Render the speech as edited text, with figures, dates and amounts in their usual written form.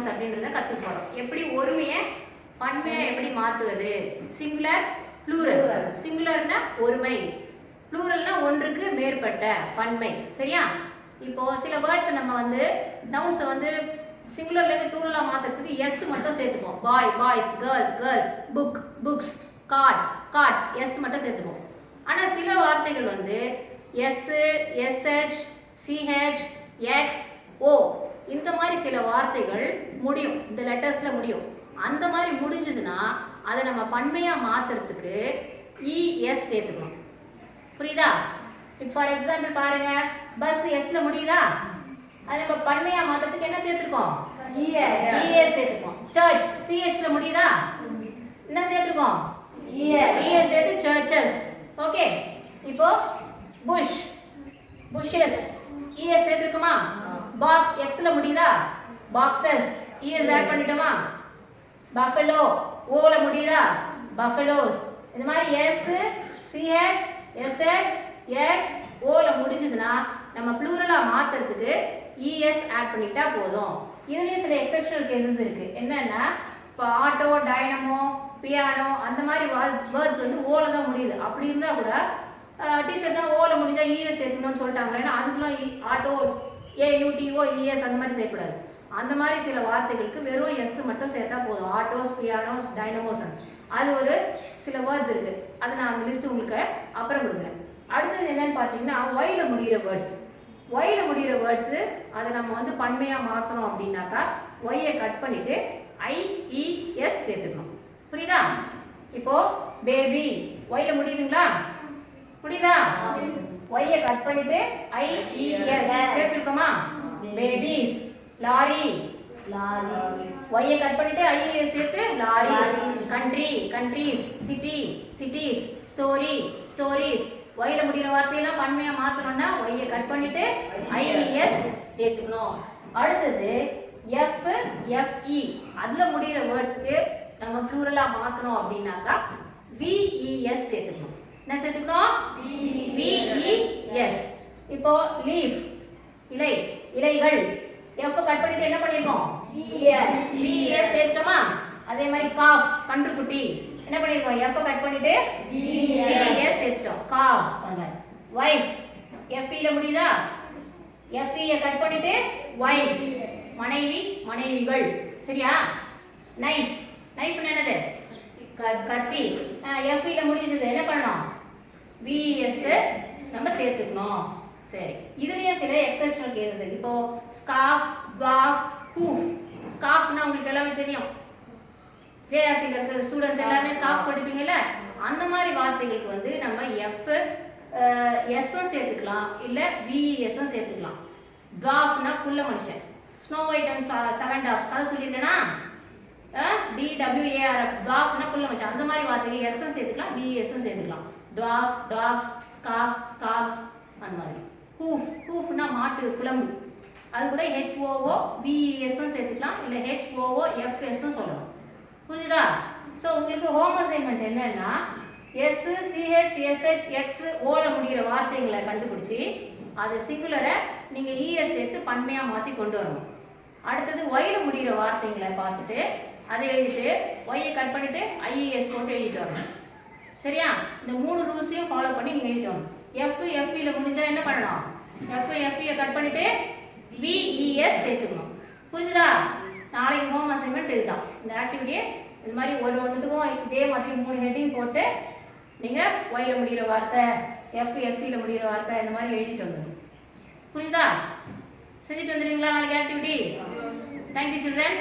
Boys அப்படின்றத கற்றுக்க போகிறோம். எப்படி ஒருமையை பன்மையாக எப்படி மாற்றுவது. Singular plural. சிங்குலர்னா ஒருமை, ப்ளூரல்னா ஒன்றுக்கு மேற்பட்ட பன்மை. சரியா? இப்போ சில வேர்ட்ஸை நம்ம வந்து நவுன்ஸை வந்து சிங்குலர்லேருந்து ப்ளூரலாக மாற்றுறதுக்கு எஸ் மட்டும் சேர்த்துப்போம். Boy boys, girl girls, book books, card cards, S மட்டும் சேர்த்துப்போம். ஆனால் சில வார்த்தைகள் வந்து S, SH, CH, X, O இந்த மாதிரி சில வார்த்தைகள் முடியும், இந்த லெட்டர்ஸில் முடியும். அந்த மாதிரி முடிஞ்சதுன்னா அதை நம்ம பன்மையாக மாற்றுறதுக்கு இஎஸ் சேர்த்துக்கணும். புரியுதா? இப்போ ஃபார் எக்ஸாம்பிள் பாருங்க, பஸ் எஸ்ல முடியுதா? அது நம்ம பன்மையா மாத்துறதுக்கு என்ன சேர்த்துருக்கோம்? இஎஸ் சேர்த்துக்கோம். சர்ச் சிஹெச்ல முடியுதா? என்ன சேர்த்துருக்கோம்? இஎஸ் சேர்த்து சர்ச்சஸ். ஓகே. இப்போ புஷ் புஷஸ் இஎஸ் சேர்த்துருக்குமா? பாக்ஸ் எக்ஸ்ல முடியுதா? பாக்ஸஸ் இஎஸ் ஆட் பண்ணிட்டோமா? பஃபலோ ஓல முடியுதா? பஃபலோஸ். இந்த மாதிரி எஸ், சிஹெச், எஸ்ஹெச், எக்ஸ், ஓல முடிஞ்சதுன்னா நம்ம ப்ளூரலா மாத்துறதுக்கு இஎஸ் ஆட் பண்ணிட்டா போதும். இதுலயும் சில எக்ஸெப்ஷனல் கேசஸ் இருக்கு. என்னன்னா இப்போ ஆட்டோ, டைனமோ, பியானோ அந்த மாதிரி வேர்ட்ஸ் வந்து ஓல தான் முடியுது. அப்படி இருந்தா கூட டீச்சர் தான் ஓல முடிஞ்சா இஎஸ் சேர்க்கணும்னு சொல்லிட்டாங்க. ஏன்னா அதுக்குலாம் ஆட்டோஸ், ஏயூடிஓ, இஎஸ் அந்த மாதிரி சேர்க்கக்கூடாது. அந்த மாதிரி சில வார்த்தைகளுக்கு வெறும் எஸ் மட்டும் சேர்த்தா போதும். ஆட்டோஸ், பியானோஸ், டைனமோஸ் அது ஒரு சில வேர்ட்ஸ் இருக்கு. அது நான் அந்த லிஸ்ட் உங்களுக்கு அப்புறம் கொடுக்குறேன். அடுத்தது என்னன்னு பார்த்தீங்கன்னா ஒய்ல முடிகிற வேர்ட்ஸ். ஒய்ல முடிகிற வேர்ட்ஸு அதை நம்ம வந்து பன்மையாக மாற்றணும் அப்படின்னாக்கா ஒய்யை கட் பண்ணிட்டு ஐஇஎஸ் சேர்த்துக்கணும். புரியுதா? இப்போ பேபி ஒய்ல முடியுதுங்களா? புரியுதா? ஒய்யை கட் பண்ணிட்டு ஐஇஎஸ் சேர்த்துக்கோமா? பேபிஸ். லாரி ஒய்யை கட் பண்ணிட்டு ஐஇஎஸ் சேர்த்து lorries. Country countries. City cities. Story stories. ஒய்ல முடிகிற வார்த்தையெல்லாம் பன்மையா மாத்தணும்னா ஒய்யை கட் பண்ணிட்டு ஐஇஎஸ் சேர்த்துக்கணும். அடுத்தது எஃப், எஃப்இ அதுல முடிகிற வேர்ட்ஸ்க்கு நம்ம ப்ளூரலா மாத்தணும் அப்படின்னாக்கா விஇஎஸ் சேர்த்துக்கணும். என்ன சேர்த்துக்கணும்? விஇஎஸ். இப்போ லீஃப் இலை, இலைகள். எஃப் கட் பண்ணிட்டு என்ன பண்ணிருக்கோம்? விஇஎஸ் சேர்த்துட்டோமா? அதே மாதிரி காஃப் கன்றுக்குட்டி என்ன பண்ணிருக்கோம்? எஃப் கட் பண்ணிட்டு விஇஎஸ் சேர்த்துட்டோம். காஃப். வைஃப் எஃப்இல முடியுதா? எஃப்இ கட் பண்ணிட்டு வைஃப்ஸ். மனைவி மனைவிகள். சரியா? நைஃப் நைஃப் என்னது? கத்தி. எஃப்இல முடிஞ்சது என்ன பண்ணணும்? விஇஎஸ் நம்ம சேர்த்துக்கணும். சரி, இதுலயே சில எக்ஸெப்ஷனல் கேசஸ் இருக்கு. இப்போ ஸ்கார்ஃப், ட்வார்ஃப், ஹூஃப். ஸ்கார்ஃப்னா உங்களுக்கு எல்லாமே தெரியும். ஜேஆர்சியில் இருக்கிற ஸ்டூடெண்ட்ஸ் எல்லாருமே ஸ்கார்ஃப் படிப்பீங்கல்ல, அந்த மாதிரி வார்த்தைகளுக்கு வந்து நம்ம எஃப் எஸ்ஸும் சேர்த்துக்கலாம், இல்லை விஇஎஸும் சேர்த்துக்கலாம். ட்வார்ஃப்னா குள்ள மனுஷன். Snow white and seven tops கதை சொல்லியிருக்கேன்னா டிடபிள்யூஏஆர்எஃப். ட்வார்ஃப்னா குள்ள மனுஷன். அந்த மாதிரி வார்த்தைக்கு எஸ்ஸும் சேர்த்துக்கலாம், விஇஎஸும் சேர்த்துக்கலாம். ட்வார்ஃப், டாப்ஸ், ஸ்கார்ஃப், ஸ்கார்ஃப்ஸ் அந்த மாதிரி. ஹூஃப் ஹூஃப்னா மாட்டு குழம்பு. அது கூட ஹெச்ஓஓ விஇஎஸும் சேர்த்துக்கலாம், இல்லை ஹெச்ஓஓ எஃப்எஸும் சொல்லலாம். புரிஞ்சுதா? ஸோ உங்களுக்கு ஹோம் அசைன்மெண்ட் என்னன்னா எஸ், சிஹெச், எஸ்ஹெச், எக்ஸ், ஓல முடிகிற வார்த்தைகளை கண்டுபிடிச்சி அது சிங்குலரை நீங்கள் இஎஸ் சேர்த்து பன்மையாக மாற்றி கொண்டு வரணும். அடுத்தது ஒய்ல முடிகிற வார்த்தைகளை பார்த்துட்டு அதை எழுதிட்டு ஒய்யை கட் பண்ணிட்டு ஐஇஎஸ் போட்டு எழுதிட்டு வரணும். சரியா? இந்த 3 ரூல்ஸையும் ஃபாலோ பண்ணி நீங்கள் எழுதிட்டு வரணும். எஃப், எஃப்இல முடிஞ்சா என்ன பண்ணணும்? எஃப், எஃப்இ கட் பண்ணிட்டு விஇஎஸ் சேர்த்துக்கணும். புரிஞ்சுதா? நாளைக்கு ஹோம் அசைன்மெண்ட் இதுதான். இந்த ஆக்டிவிட்டியை இது மாதிரி ஒரு ஒன்றுத்துக்கும் இதே மாதிரி 3 ஹெட்டிங் போட்டு நீங்கள் ஒய்ல முடிகிற வார்த்தை, எஃப், எஃப்இல முடிகிற வார்த்தை இந்த மாதிரி எழுதிட்டு வந்துடணும். புரியுதா? செஞ்சுட்டு வந்துடுவீங்களா நாளைக்கு ஆக்டிவிட்டி? Thank you children.